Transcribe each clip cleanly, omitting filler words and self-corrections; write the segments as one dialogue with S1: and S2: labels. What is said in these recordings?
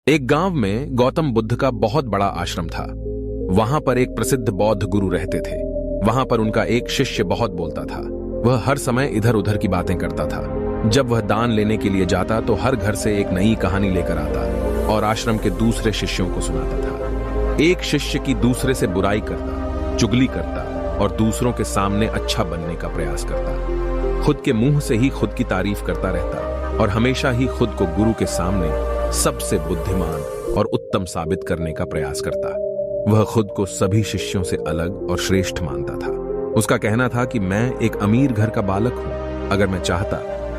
S1: एक गांव में गौतम बुद्ध का बहुत बड़ा आश्रम था। वहां पर एक प्रसिद्ध बौद्ध गुरु रहते थे। वहां पर उनका एक शिष्य बहुत बोलता था। वह हर समय इधर उधर की बातें करता था। जब वह दान लेने के लिए जाता तो हर घर से एक नई कहानी लेकर आता और आश्रम के दूसरे शिष्यों को सुनाता था। एक शिष्य की दूसरे से बुराई करता, चुगली करता और दूसरों के सामने अच्छा बनने का प्रयास करता। खुद के मुंह से ही खुद की तारीफ करता रहता और हमेशा ही खुद को गुरु के सामने सबसे बुद्धिमान और उत्तम साबित करने का प्रयास करता। वह खुद को सभी शिष्यों से अलग और श्रेष्ठ मानता था। उसका कहना था कि मैं एक अमीर घर का बालक हूं। अगर मैं चाहता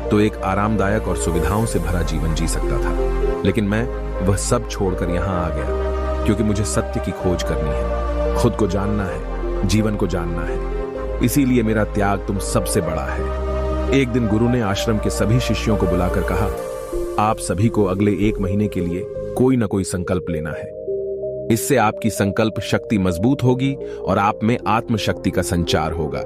S1: तो एक आरामदायक और सुविधाओं से भरा जीवन जी सकता था, लेकिन मैं वह सब छोड़कर यहां आ गया क्योंकि मुझे सत्य की खोज करनी है, खुद को जानना है, जीवन को जानना है। इसीलिए मेरा त्याग तुम सबसे बड़ा है। एक दिन गुरु ने आश्रम के सभी शिष्यों को बुलाकर कहा, आप सभी को अगले 1 महीने के लिए कोई ना कोई संकल्प लेना है। इससे आपकी संकल्प शक्ति मजबूत होगी और आप में आत्मशक्ति का संचार होगा।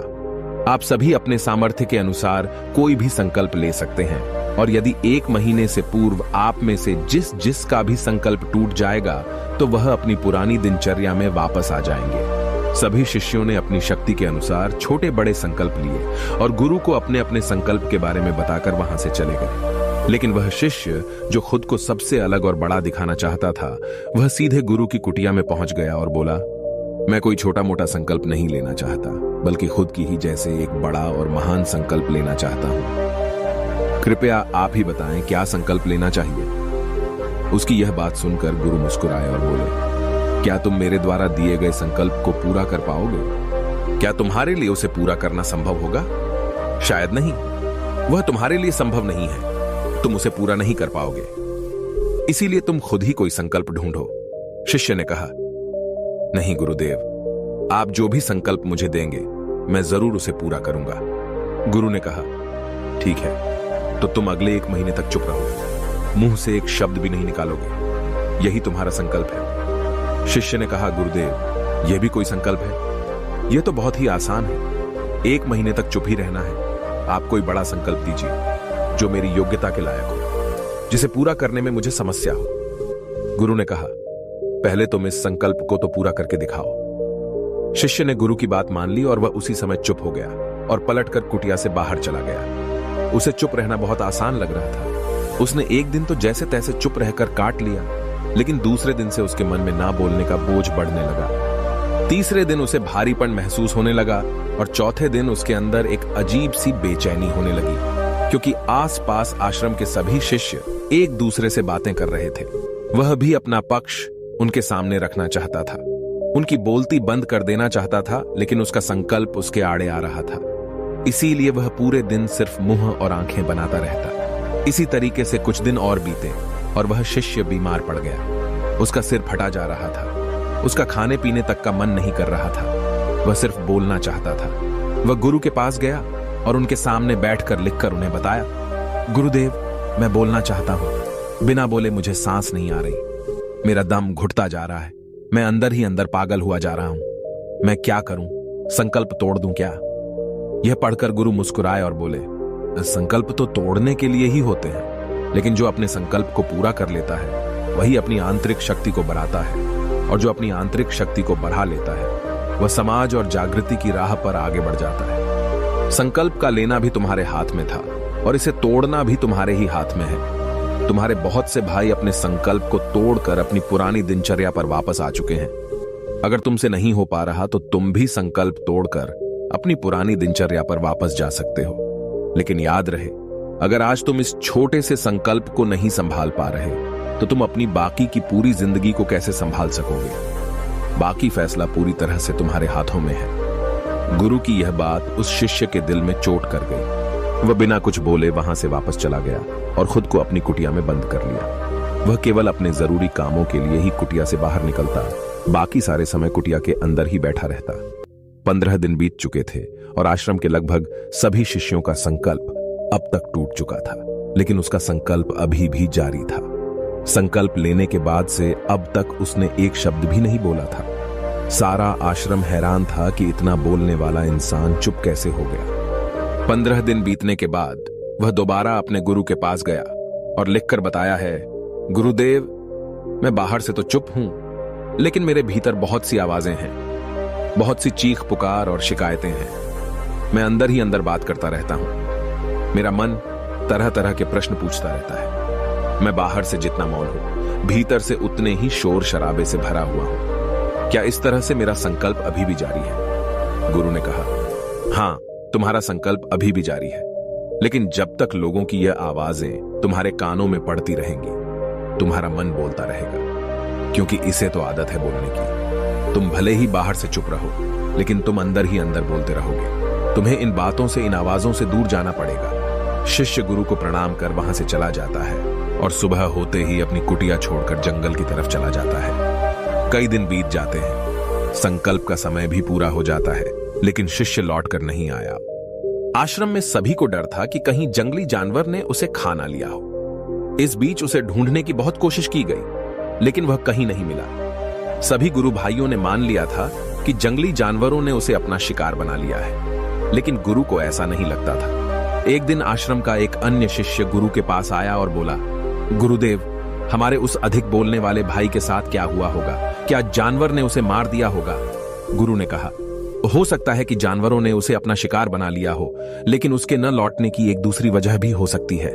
S1: आप सभी अपने सामर्थ्य के अनुसार कोई भी संकल्प ले सकते हैं और यदि 1 महीने से पूर्व आप में से जिस का भी संकल्प टूट जाएगा तो वह अपनी पुरानी दिनचर्या में वापस आ जाएंगे। सभी शिष्यों ने अपनी शक्ति के अनुसार छोटे बड़े संकल्प लिए और गुरु को अपने अपने संकल्प के बारे में बताकर वहां से चले गए। लेकिन वह शिष्य जो खुद को सबसे अलग और बड़ा दिखाना चाहता था, वह सीधे गुरु की कुटिया में पहुंच गया और बोला, मैं कोई छोटा मोटा संकल्प नहीं लेना चाहता, बल्कि खुद की ही जैसे एक बड़ा और महान संकल्प लेना चाहता हूं। कृपया आप ही बताएं क्या संकल्प लेना चाहिए। उसकी यह बात सुनकर गुरु मुस्कुराए और बोले, क्या तुम मेरे द्वारा दिए गए संकल्प को पूरा कर पाओगे? क्या तुम्हारे लिए उसे पूरा करना संभव होगा? शायद नहीं। वह तुम्हारे लिए संभव नहीं है, तुम उसे पूरा नहीं कर पाओगे। इसीलिए तुम खुद ही कोई संकल्प ढूंढो। शिष्य ने कहा, नहीं गुरुदेव, आप जो भी संकल्प मुझे देंगे मैं जरूर उसे पूरा करूंगा। गुरु ने कहा, ठीक है, तो तुम अगले 1 महीने तक चुप रहो, मुंह से एक शब्द भी नहीं निकालोगे। यही तुम्हारा संकल्प है। शिष्य ने कहा, गुरुदेव, यह भी कोई संकल्प है? यह तो बहुत ही आसान है। 1 महीने तक चुप ही रहना है। आप कोई बड़ा संकल्प दीजिए जो मेरी योग्यता के लायक हो, जिसे पूरा करने में मुझे समस्या हो। गुरु ने कहा, पहले तुम इस संकल्प को तो पूरा करके दिखाओ। शिष्य ने गुरु की बात मान ली और वह उसी समय चुप हो गया और पलटकर कुटिया से बाहर चला गया। उसे चुप रहना बहुत आसान लग रहा था। उसने एक दिन तो जैसे तैसे चुप रहकर काट लिया, लेकिन दूसरे दिन से उसके मन में ना बोलने का बोझ बढ़ने लगा। तीसरे दिन उसे भारीपन महसूस होने लगा और चौथे दिन उसके अंदर एक अजीब सी बेचैनी होने लगी, क्योंकि आसपास आश्रम के सभी शिष्य एक दूसरे से बातें कर रहे थे। वह भी अपना पक्ष उनके सामने रखना चाहता था, उनकी बोलती बंद कर देना चाहता था, लेकिन उसका संकल्प उसके आड़े आ रहा था। इसीलिए वह पूरे दिन सिर्फ मुंह और आंखें बनाता रहता। इसी तरीके से कुछ दिन और बीते और वह शिष्य बीमार पड़ गया। उसका सिर फटा जा रहा था। उसका खाने पीने तक का मन नहीं कर रहा था। वह सिर्फ बोलना चाहता था। वह गुरु के पास गया और उनके सामने बैठकर लिखकर उन्हें बताया, गुरुदेव, मैं बोलना चाहता हूं। बिना बोले मुझे सांस नहीं आ रही। मेरा दम घुटता जा रहा है। मैं अंदर ही अंदर पागल हुआ जा रहा हूं। मैं क्या करूं? संकल्प तोड़ दूं क्या? यह पढ़कर गुरु मुस्कुराए और बोले, संकल्प तो तोड़ने के लिए ही होते हैं, लेकिन जो अपने संकल्प को पूरा कर लेता है वही अपनी आंतरिक शक्ति को बढ़ाता है, और जो अपनी आंतरिक शक्ति को बढ़ा लेता है वह समाज और जागृति की राह पर आगे बढ़ जाता है। संकल्प का लेना भी तुम्हारे हाथ में था और इसे तोड़ना भी तुम्हारे ही हाथ में है। तुम्हारे बहुत से भाई अपने संकल्प को तोड़कर अपनी पुरानी दिनचर्या पर वापस आ चुके हैं। अगर तुमसे नहीं हो पा रहा तो तुम भी संकल्प तोड़कर अपनी पुरानी दिनचर्या पर वापस जा सकते हो। लेकिन याद रहे, अगर आज तुम इस छोटे से संकल्प को नहीं संभाल पा रहे तो तुम अपनी बाकी की पूरी जिंदगी को कैसे संभाल सकोगे? बाकी फैसला पूरी तरह से तुम्हारे हाथों में है। गुरु की यह बात उस शिष्य के दिल में चोट कर गई। वह बिना कुछ बोले वहां से वापस चला गया और खुद को अपनी कुटिया में बंद कर लिया। वह केवल अपने जरूरी कामों के लिए ही कुटिया से बाहर निकलता, बाकी सारे समय कुटिया के अंदर ही बैठा रहता। 15 दिन बीत चुके थे और आश्रम के लगभग सभी शिष्यों का संकल्प अब तक टूट चुका था, लेकिन उसका संकल्प अभी भी जारी था। संकल्प लेने के बाद से अब तक उसने एक शब्द भी नहीं बोला था। सारा आश्रम हैरान था कि इतना बोलने वाला इंसान चुप कैसे हो गया। 15 दिन बीतने के बाद वह दोबारा अपने गुरु के पास गया और लिखकर बताया है, गुरुदेव, मैं बाहर से तो चुप हूं, लेकिन मेरे भीतर बहुत सी आवाजें हैं, बहुत सी चीख पुकार और शिकायतें हैं। मैं अंदर ही अंदर बात करता रहता हूं। मेरा मन तरह तरह के प्रश्न पूछता रहता है। मैं बाहर से जितना मौन हूं, भीतर से उतने ही शोर शराबे से भरा हुआ हूं। क्या इस तरह से मेरा संकल्प अभी भी जारी है? गुरु ने कहा, हां, तुम्हारा संकल्प अभी भी जारी है, लेकिन जब तक लोगों की यह आवाजें तुम्हारे कानों में पड़ती रहेंगी, तुम्हारा मन बोलता रहेगा, क्योंकि इसे तो आदत है बोलने की। तुम भले ही बाहर से चुप रहो, लेकिन तुम अंदर ही अंदर बोलते रहोगे। तुम्हें इन बातों से, इन आवाजों से दूर जाना पड़ेगा। शिष्य गुरु को प्रणाम कर वहां से चला जाता है और सुबह होते ही अपनी कुटिया छोड़कर जंगल की तरफ चला जाता है। कई दिन बीत जाते हैं, संकल्प का समय भी पूरा हो जाता है, लेकिन शिष्य लौटकर नहीं आया। आश्रम में सभी को डर था कि कहीं जंगली जानवर ने उसे खा ना लिया हो। इस बीच उसे ढूंढने की बहुत कोशिश की गई, लेकिन वह कहीं नहीं मिला। सभी गुरु भाइयों ने मान लिया था कि जंगली जानवरों ने उसे अपना शिकार बना लिया है, लेकिन गुरु को ऐसा नहीं लगता था। एक दिन आश्रम का एक अन्य शिष्य गुरु के पास आया और बोला, गुरुदेव, हमारे उस अधिक बोलने वाले भाई के साथ क्या हुआ होगा? क्या जानवर ने उसे मार दिया होगा? गुरु ने कहा, हो सकता है कि जानवरों ने उसे अपना शिकार बना लिया हो, लेकिन उसके न लौटने की एक दूसरी वजह भी हो सकती है।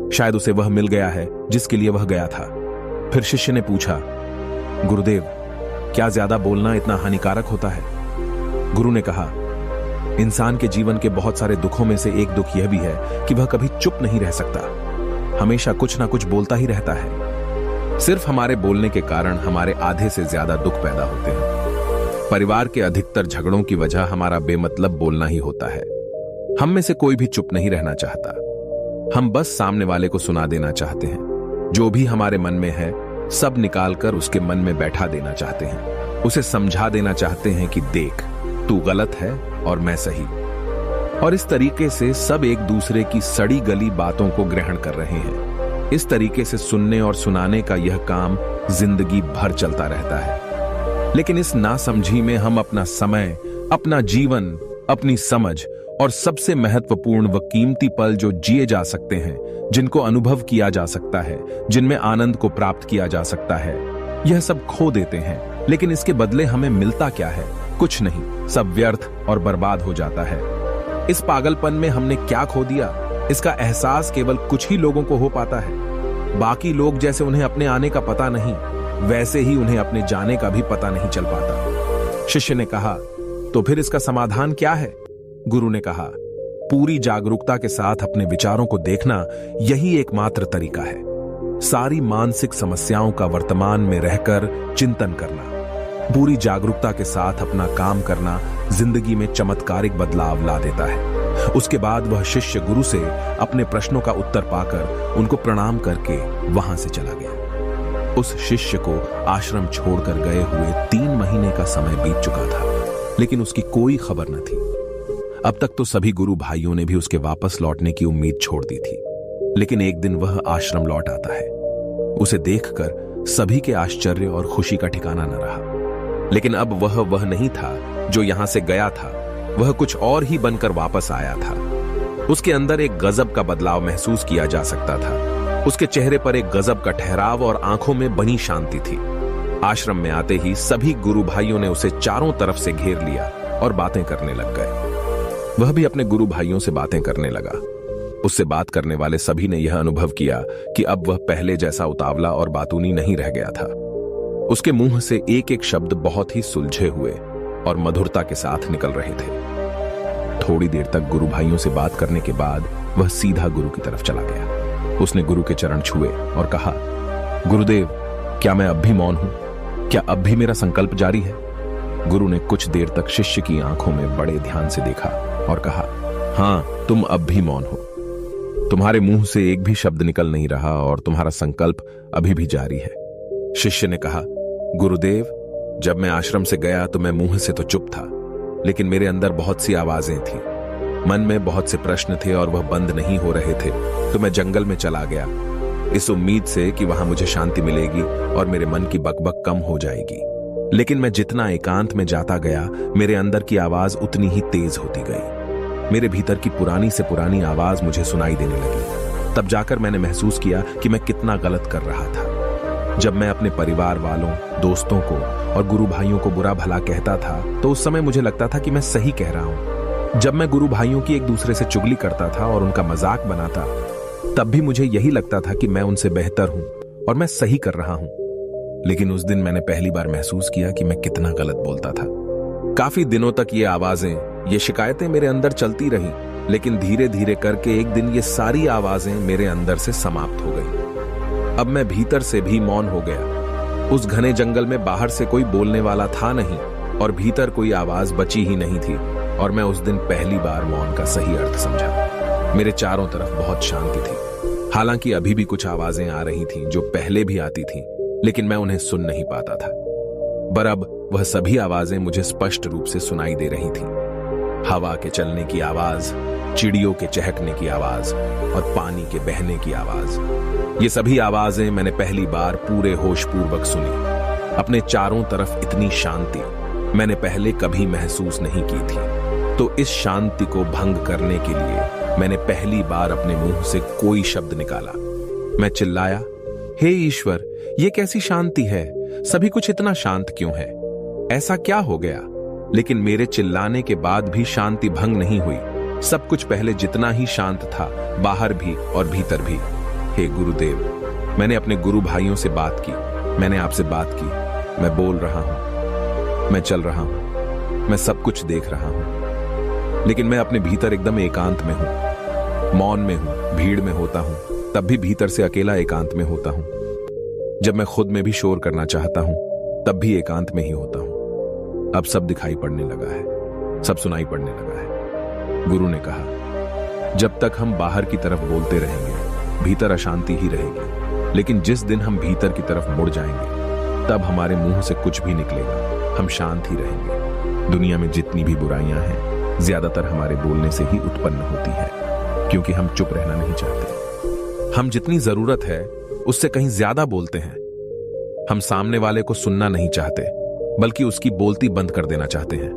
S1: शायद उसे वह मिल गया है जिसके लिए वह गया था। फिर शिष्य ने पूछा, गुरुदेव, क्या ज्यादा बोलना इतना हानिकारक होता है? गुरु ने कहा, इंसान के जीवन के बहुत सारे दुखों में से एक दुख यह भी है कि वह कभी चुप नहीं रह सकता, हमेशा कुछ ना कुछ बोलता ही रहता है। सिर्फ हमारे बोलने के कारण हमारे आधे से ज्यादा दुख पैदा होते हैं। परिवार के अधिकतर झगड़ों की वजह हमारा बेमतलब बोलना ही होता है। हम में से कोई भी चुप नहीं रहना चाहता। हम बस सामने वाले को सुना देना चाहते हैं। जो भी हमारे मन में है, सब निकालकर उसके मन में बैठा देना चाहते हैं। उसे समझा देना चाहते हैं कि देख, तू गलत है और मैं सही। और इस तरीके से सब एक दूसरे की सड़ी गली बातों को ग्रहण कर रहे हैं। इस तरीके से सुनने और सुनाने का यह काम जिंदगी भर चलता रहता है। लेकिन इस नासमझी में हम अपना समय, अपना जीवन, अपनी समझ और सबसे महत्वपूर्ण व कीमती पल जो जिए जा सकते हैं, जिनको अनुभव किया जा सकता है, जिनमें आनंद को प्राप्त किया जा सकता है, यह सब खो देते हैं। लेकिन इसके बदले हमें मिलता क्या है? कुछ नहीं, सब व्यर्थ और बर्बाद हो जाता है। इस पागलपन में हमने क्या खो दिया, इसका एहसास केवल कुछ ही लोगों को हो पाता है। बाकी लोग जैसे उन्हें अपने आने का पता नहीं, वैसे ही उन्हें अपने जाने का भी पता नहीं चल पाता। शिष्य ने कहा, तो फिर इसका समाधान क्या है? गुरु ने कहा, पूरी जागरूकता के साथ अपने विचारों को देखना यही एकमात्र तरीका है। सारी मानसिक समस्याओं का वर्तमान में रहकर चिंतन करना, पूरी जागरूकता के साथ अपना काम करना जिंदगी में चमत्कारिक बदलाव ला देता है। उसके बाद वह शिष्य गुरु से अपने प्रश्नों का उत्तर पाकर उनको प्रणाम करके वहां से चला गया। उस शिष्य को आश्रम छोड़कर गए हुए 3 महीने का समय बीत चुका था, लेकिन उसकी कोई खबर न थी। अब तक तो सभी गुरु भाइयों ने भी उसके वापस लौटने की उम्मीद छोड़ दी थी, लेकिन एक दिन वह आश्रम लौट आता है। उसे देखकर सभी के आश्चर्य और खुशी का ठिकाना न रहा। लेकिन अब वह नहीं था जो यहां से गया था, वह कुछ और ही बनकर वापस आया था। उसके अंदर एक गजब का बदलाव महसूस किया जा सकता था। उसके चेहरे पर एक गजब का ठहराव और आंखों में बनी शांति थी। आश्रम में आते ही सभी गुरु भाइयों ने उसे चारों तरफ से घेर लिया और बातें करने लग गए। वह भी अपने गुरु भाइयों से बातें करने लगा। उससे बात करने वाले सभी ने यह अनुभव किया कि अब वह पहले जैसा उतावला और बातूनी नहीं रह गया था। उसके मुंह से एक एक शब्द बहुत ही सुलझे हुए और मधुरता के साथ निकल रहे थे। थोड़ी देर तक गुरु भाइयों से बात करने के बाद वह सीधा गुरु की तरफ चला गया। उसने गुरु के चरण छुए और कहा, गुरुदेव, क्या मैं अब भी मौन हूं? क्या अब भी मेरा संकल्प जारी है? गुरु ने कुछ देर तक शिष्य की आंखों में बड़े ध्यान से देखा और कहा, हां, तुम अब भी मौन हो। तुम्हारे मुंह से एक भी शब्द निकल नहीं रहा और तुम्हारा संकल्प अभी भी जारी है। शिष्य ने कहा, गुरुदेव, जब मैं आश्रम से गया तो मैं मुंह से तो चुप था, लेकिन मेरे अंदर बहुत सी आवाजें थी। मन में बहुत से प्रश्न थे और वह बंद नहीं हो रहे थे, तो मैं जंगल में चला गया, इस उम्मीद से कि वहां मुझे शांति मिलेगी और मेरे मन की बकबक कम हो जाएगी। लेकिन मैं जितना एकांत में जाता गया, मेरे अंदर की आवाज उतनी ही तेज होती गई। मेरे भीतर की पुरानी से पुरानी आवाज मुझे सुनाई देने लगी। तब जाकर मैंने महसूस किया कि मैं कितना गलत कर रहा था। जब मैं अपने परिवार वालों, दोस्तों को और गुरु भाइयों को बुरा भला कहता था तो उस समय मुझे लगता था कि मैं सही कह रहा हूं। जब मैं गुरु भाइयों की एक दूसरे से चुगली करता था और उनका मजाक बनाता, तब भी मुझे यही लगता था कि मैं उनसे बेहतर हूं और मैं सही कर रहा हूं। लेकिन उस दिन मैंने पहली बार महसूस किया कि मैं कितना गलत बोलता था। काफी दिनों तक ये आवाजें, ये शिकायतें मेरे अंदर चलती रहीं, लेकिन धीरे धीरे करके एक दिन ये सारी आवाजें मेरे अंदर से समाप्त हो गई। अब मैं भीतर से भी मौन हो गया। उस घने जंगल में बाहर से कोई बोलने वाला था नहीं और भीतर कोई आवाज बची ही नहीं थी, और मैं उस दिन पहली बार मौन का सही अर्थ समझा। मेरे चारों तरफ बहुत शांति थी। हालांकि अभी भी कुछ आवाजें आ रही थीं जो पहले भी आती थीं, लेकिन मैं उन्हें सुन नहीं पाता था। पर अब वह सभी आवाजें मुझे स्पष्ट रूप से सुनाई दे रही थीं। हवा के चलने की आवाज, चिड़ियों के चहकने की आवाज और पानी के बहने की आवाज। ये सभी आवाजें मैंने पहली बार पूरे होशपूर्वक सुनी। अपने चारों तरफ इतनी शांति मैंने पहले कभी महसूस नहीं की थी। तो इस शांति को भंग करने के लिए मैंने पहली बार अपने मुंह से कोई शब्द निकाला। मैं चिल्लाया, हे ईश्वर, ये कैसी शांति है? सभी कुछ इतना शांत क्यों है? ऐसा क्या हो गया? लेकिन मेरे चिल्लाने के बाद भी शांति भंग नहीं हुई। सब कुछ पहले जितना ही शांत था, बाहर भी और भीतर भी। हे गुरुदेव, मैंने अपने गुरु भाइयों से बात की, मैंने आपसे बात की। मैं बोल रहा हूं, मैं चल रहा हूं, मैं सब कुछ देख रहा हूं, लेकिन मैं अपने भीतर एकदम एकांत में हूं, मौन में हूं। भीड़ में होता हूं तब भी भीतर से अकेला एकांत में होता हूं। जब मैं खुद में भी शोर करना चाहता हूं तब भी एकांत में ही होता हूं। अब सब दिखाई पड़ने लगा है, सब सुनाई पड़ने लगा है। गुरु ने कहा, जब तक हम बाहर की तरफ बोलते रहेंगे, भीतर अशांति ही रहेगी। लेकिन जिस दिन हम भीतर की तरफ मुड़ जाएंगे, तब हमारे मुंह से कुछ भी निकलेगा, हम शांत ही रहेंगे। दुनिया में जितनी भी बुराइयां हैं, ज्यादातर हमारे बोलने से ही उत्पन्न होती है, क्योंकि हम चुप रहना नहीं चाहते। हम जितनी जरूरत है उससे कहीं ज्यादा बोलते हैं। हम सामने वाले को सुनना नहीं चाहते, बल्कि उसकी बोलती बंद कर देना चाहते हैं।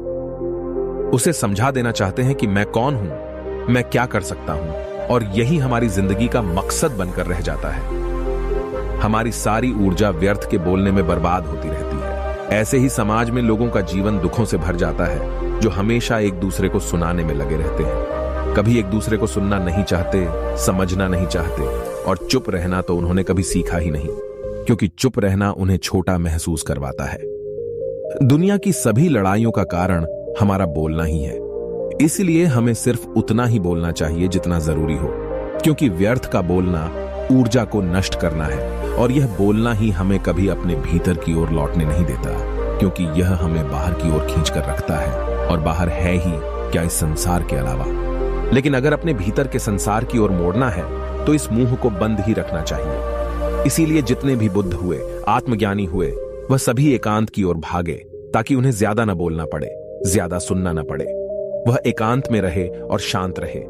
S1: उसे समझा देना चाहते हैं कि मैं कौन हूं, मैं क्या कर सकता हूं, और यही हमारी जिंदगी का मकसद बनकर रह जाता है। हमारी सारी ऊर्जा व्यर्थ के बोलने में बर्बाद होती रहती है। ऐसे ही समाज में लोगों का जीवन दुखों से भर जाता है, जो हमेशा एक दूसरे को सुनाने में लगे रहते हैं। कभी एक दूसरे को सुनना नहीं चाहते, समझना नहीं चाहते, और चुप रहना तो उन्होंने कभी सीखा ही नहीं, क्योंकि चुप रहना उन्हें छोटा महसूस करवाता है। दुनिया की सभी लड़ाइयों का कारण हमारा बोलना ही है। इसलिए हमें सिर्फ उतना ही बोलना चाहिए जितना जरूरी हो, क्योंकि व्यर्थ का बोलना ऊर्जा को नष्ट करना है, और यह बोलना ही हमें कभी अपने भीतर की ओर लौटने नहीं देता, क्योंकि यह हमें बाहर की ओर खींच कर रखता है, और बाहर है ही क्या इस संसार के अलावा। लेकिन अगर अपने भीतर के संसार की ओर मोड़ना है तो इस मुंह को बंद ही रखना चाहिए। इसीलिए जितने भी बुद्ध हुए, आत्मज्ञानी हुए, वह सभी एकांत की ओर भागे, ताकि उन्हें ज्यादा न बोलना पड़े, ज्यादा सुनना न पड़े। वह एकांत में रहे और शांत रहे,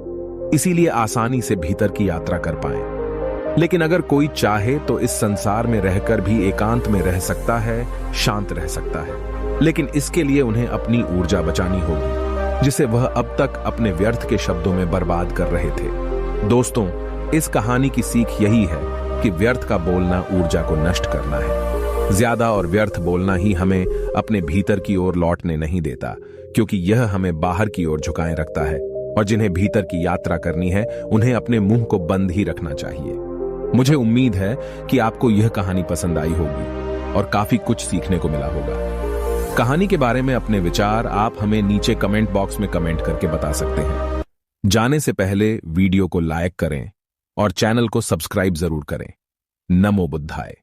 S1: इसीलिए आसानी से भीतर की यात्रा कर पाए। लेकिन अगर कोई चाहे तो इस संसार में रहकर भी एकांत में रह सकता है, शांत रह सकता है। लेकिन इसके लिए उन्हें अपनी ऊर्जा बचानी होगी, जिसे वह अब तक अपने व्यर्थ के शब्दों में बर्बाद कर रहे थे। दोस्तों, इस कहानी की सीख यही है कि व्यर्थ का बोलना ऊर्जा को नष्ट करना है। ज्यादा और व्यर्थ बोलना ही हमें अपने भीतर की ओर लौटने नहीं देता, क्योंकि यह हमें बाहर की ओर झुकाए रखता है, और जिन्हें भीतर की यात्रा करनी है उन्हें अपने मुंह को बंद ही रखना चाहिए। मुझे उम्मीद है कि आपको यह कहानी पसंद आई होगी और काफी कुछ सीखने को मिला होगा। कहानी के बारे में अपने विचार आप हमें नीचे कमेंट बॉक्स में कमेंट करके बता सकते हैं। जाने से पहले वीडियो को लाइक करें और चैनल को सब्सक्राइब जरूर करें। नमो बुद्धाय।